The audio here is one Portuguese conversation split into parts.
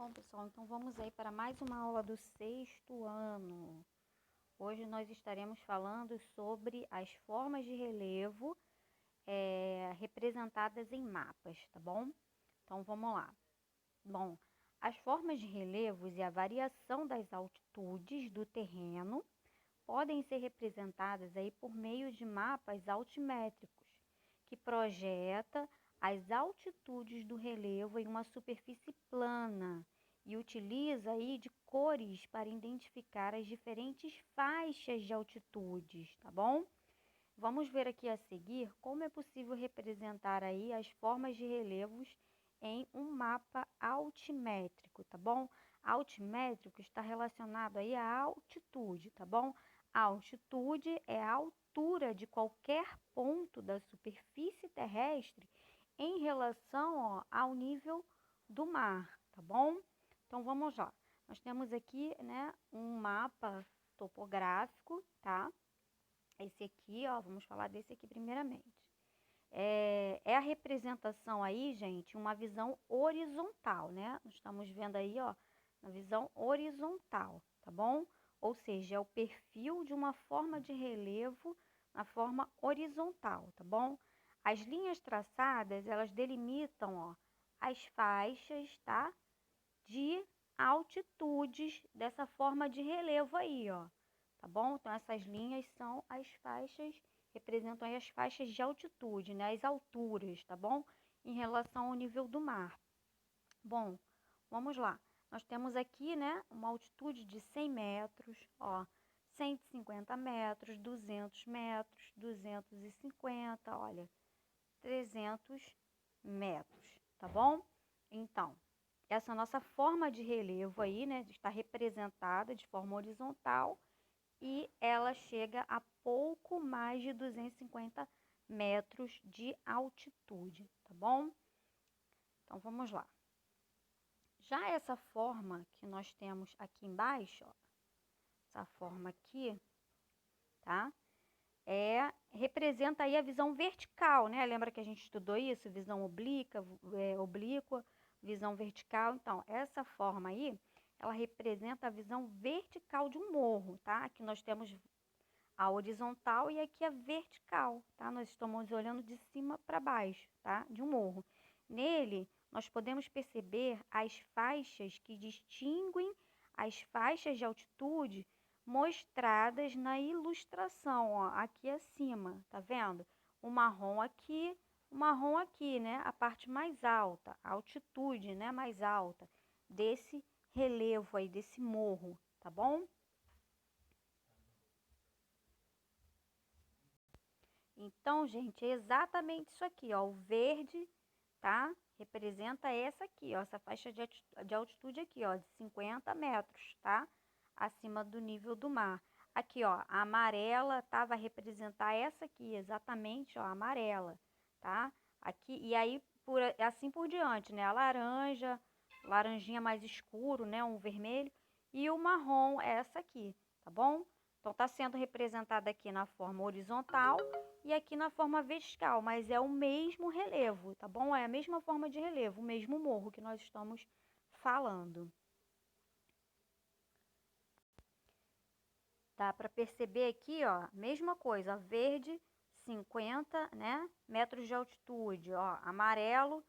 Bom, pessoal, então vamos aí para mais uma aula do 6º ano. Hoje nós estaremos falando sobre as formas de relevo representadas em mapas, tá bom? Então vamos lá. Bom, as formas de relevos e a variação das altitudes do terreno podem ser representadas aí por meio de mapas altimétricos, que projeta as altitudes do relevo em uma superfície plana e utiliza aí de cores para identificar as diferentes faixas de altitudes, tá bom? Vamos ver aqui a seguir como é possível representar aí as formas de relevos em um mapa altimétrico, tá bom? Altimétrico está relacionado aí à altitude, tá bom? A altitude é a altura de qualquer ponto da superfície terrestre em relação, ó, ao nível do mar, tá bom? Então vamos lá. Nós temos aqui, né, um mapa topográfico, tá? Esse aqui, ó, vamos falar desse aqui primeiramente. É a representação aí, gente, uma visão horizontal, né? Nós estamos vendo aí, ó, na visão horizontal, tá bom? Ou seja, é o perfil de uma forma de relevo na forma horizontal, tá bom? As linhas traçadas, elas delimitam, ó, as faixas, tá? De altitudes dessa forma de relevo aí, ó. Tá bom? Então, essas linhas são as faixas, representam aí as faixas de altitude, né? As alturas, tá bom? Em relação ao nível do mar. Bom, vamos lá. Nós temos aqui, né, uma altitude de 100 metros, ó, 150 metros, 200 metros, 250, olha, 300 metros, tá bom? Então, essa nossa forma de relevo aí, né, está representada de forma horizontal e ela chega a pouco mais de 250 metros de altitude, tá bom? Então, vamos lá. Já essa forma que nós temos aqui embaixo, ó, essa forma aqui, tá? Representa aí a visão vertical, né? Lembra que a gente estudou isso? Visão oblíqua, visão vertical. Então, essa forma aí, ela representa a visão vertical de um morro, tá? Aqui nós temos a horizontal e aqui a vertical, tá? Nós estamos olhando de cima para baixo, tá? De um morro. Nele, nós podemos perceber as faixas que distinguem as faixas de altitude mostradas na ilustração, ó, aqui acima, tá vendo? O marrom aqui, né? A parte mais alta, a altitude, né? Mais alta desse relevo aí, desse morro, tá bom? Então, gente, é exatamente isso aqui, ó, o verde, tá? Representa essa aqui, ó, essa faixa de altitude aqui, ó, de 50 metros, tá? Acima do nível do mar. Aqui, ó, a amarela, tá? Vai representar essa aqui, exatamente, ó, a amarela, tá? Aqui, e aí, assim por diante, né? A laranja, laranjinha mais escuro, né? Um vermelho. E o marrom, essa aqui, tá bom? Então, tá sendo representada aqui na forma horizontal e aqui na forma vertical, mas é o mesmo relevo, tá bom? É a mesma forma de relevo, o mesmo morro que nós estamos falando. Dá para perceber aqui, ó, mesma coisa, verde 50, né, metros de altitude, ó, amarelo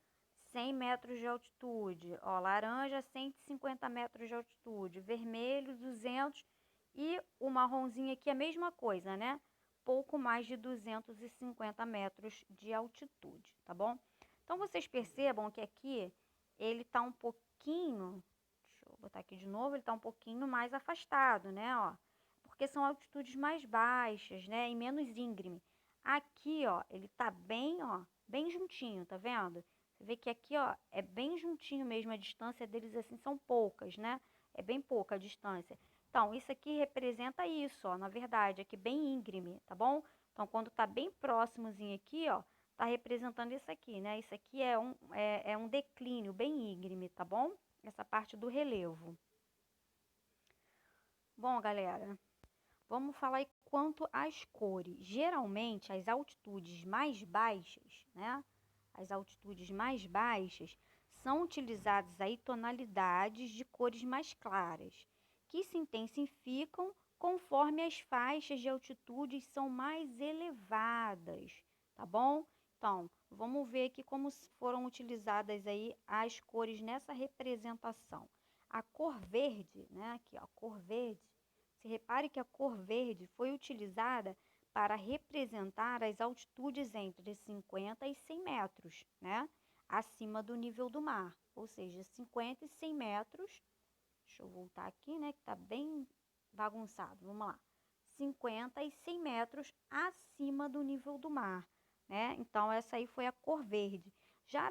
100 metros de altitude, ó, laranja 150 metros de altitude, vermelho 200 e o marronzinho aqui é a mesma coisa, né? Pouco mais de 250 metros de altitude, tá bom? Então, vocês percebam que aqui ele tá um pouquinho, deixa eu botar aqui de novo, ele tá um pouquinho mais afastado, né, ó? Porque são altitudes mais baixas, né, e menos íngreme. Aqui, ó, ele tá bem, ó, bem juntinho, tá vendo? Você vê que aqui, ó, é bem juntinho mesmo, a distância deles, assim, são poucas, né? É bem pouca a distância. Então, isso aqui representa isso, ó, na verdade, aqui bem íngreme, tá bom? Então, quando tá bem próximozinho aqui, ó, tá representando isso aqui, né? Isso aqui é um declínio bem íngreme, tá bom? Essa parte do relevo. Bom, galera, vamos falar aí quanto às cores. Geralmente, as altitudes mais baixas, né? As altitudes mais baixas são utilizadas aí tonalidades de cores mais claras, que se intensificam conforme as faixas de altitude são mais elevadas, tá bom? Então, vamos ver aqui como foram utilizadas aí as cores nessa representação. A cor verde, né? Aqui, ó, cor verde. Se repare que a cor verde foi utilizada para representar as altitudes entre 50 e 100 metros, né? Acima do nível do mar, ou seja, 50 e 100 metros. Deixa eu voltar aqui, né, que tá bem bagunçado. Vamos lá. 50 e 100 metros acima do nível do mar, né? Então, essa aí foi a cor verde. Já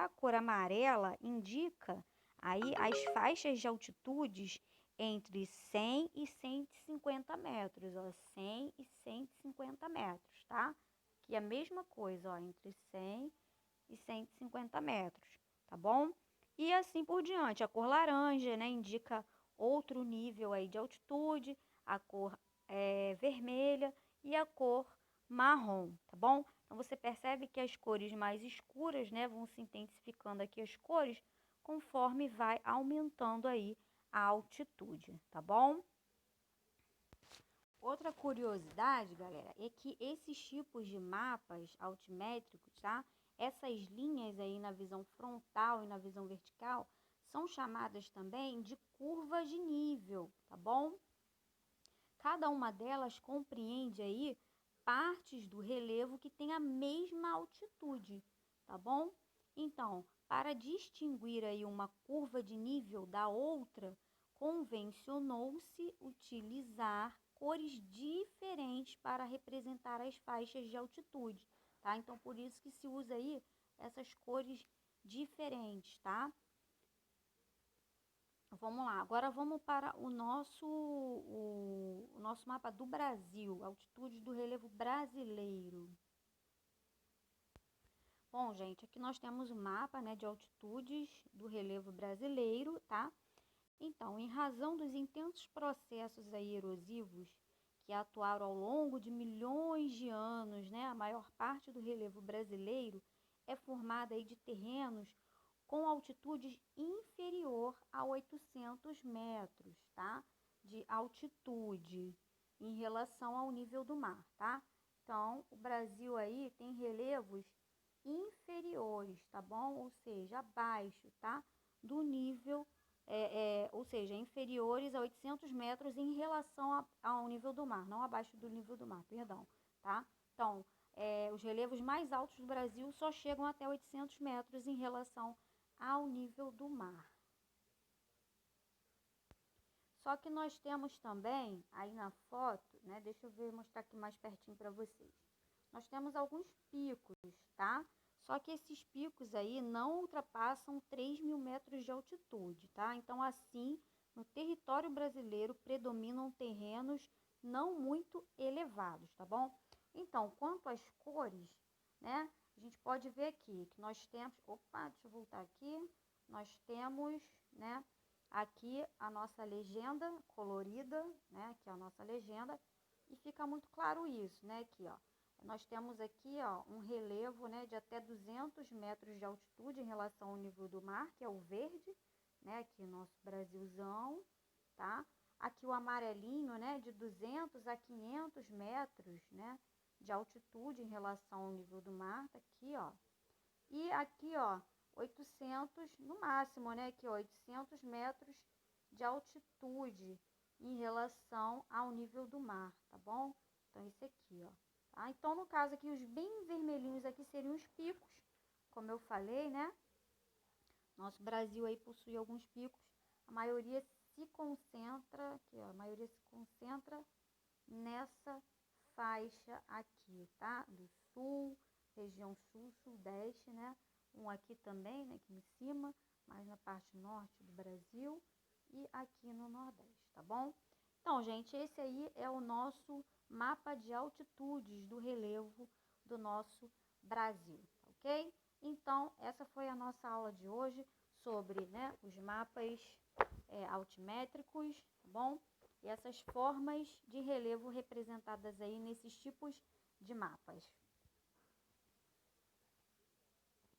a cor amarela indica aí as faixas de altitudes entre 100 e 150 metros, ó, 100 e 150 metros, tá? Aqui é a mesma coisa, ó, entre 100 e 150 metros, tá bom? E assim por diante. A cor laranja, né, indica outro nível aí de altitude, a cor vermelha e a cor marrom, tá bom? Então, você percebe que as cores mais escuras, né, vão se intensificando aqui as cores conforme vai aumentando aí a altitude, tá bom? Outra curiosidade, galera, é que esses tipos de mapas altimétricos, tá? Essas linhas aí na visão frontal e na visão vertical são chamadas também de curvas de nível, tá bom? Cada uma delas compreende aí partes do relevo que tem a mesma altitude, tá bom? Então, para distinguir aí uma curva de nível da outra, convencionou-se utilizar cores diferentes para representar as faixas de altitude, tá? Então, por isso que se usa aí essas cores diferentes, tá? Vamos lá, agora vamos para o nosso mapa do Brasil, altitude do relevo brasileiro. Bom, gente, aqui nós temos o mapa, né, de altitudes do relevo brasileiro, tá? Então, em razão dos intensos processos aí erosivos que atuaram ao longo de milhões de anos, né, a maior parte do relevo brasileiro é formada aí de terrenos com altitudes inferior a 800 metros, tá? De altitude em relação ao nível do mar, tá? Então, o Brasil aí tem relevos inferiores, tá bom? Ou seja, abaixo, tá? Do nível, ou seja, inferiores a 800 metros em relação ao nível do mar, não abaixo do nível do mar, perdão, tá? Então, os relevos mais altos do Brasil só chegam até 800 metros em relação ao nível do mar. Só que nós temos também, aí na foto, né? Deixa eu ver, mostrar aqui mais pertinho para vocês. Nós temos alguns picos, tá? Só que esses picos aí não ultrapassam 3.000 metros de altitude, tá? Então, assim, no território brasileiro predominam terrenos não muito elevados, tá bom? Então, quanto às cores, né? A gente pode ver aqui que nós temos... Opa, deixa eu voltar aqui. Nós temos, né? Aqui a nossa legenda colorida, né? Aqui a nossa legenda. E fica muito claro isso, né? Aqui, ó. Nós temos aqui, ó, um relevo, né, de até 200 metros de altitude em relação ao nível do mar, que é o verde, né? Aqui nosso Brasilzão, tá? Aqui o amarelinho, né, de 200 a 500 metros, né, de altitude em relação ao nível do mar, tá aqui, ó. E aqui, ó, 800 no máximo, né, aqui, ó, 800 metros de altitude em relação ao nível do mar, tá bom? Então, esse aqui, ó. Tá? Então, no caso aqui, os bem vermelhinhos aqui seriam os picos, como eu falei, né? Nosso Brasil aí possui alguns picos, a maioria se concentra, aqui, ó, a maioria se concentra nessa faixa aqui, tá? Do sul, região sul, sudeste, né? Um aqui também, né, aqui em cima, mais na parte norte do Brasil e aqui no nordeste, tá bom? Então, gente, esse aí é o nosso mapa de altitudes do relevo do nosso Brasil, ok? Então, essa foi a nossa aula de hoje sobre, né, os mapas altimétricos, tá bom? E essas formas de relevo representadas aí nesses tipos de mapas.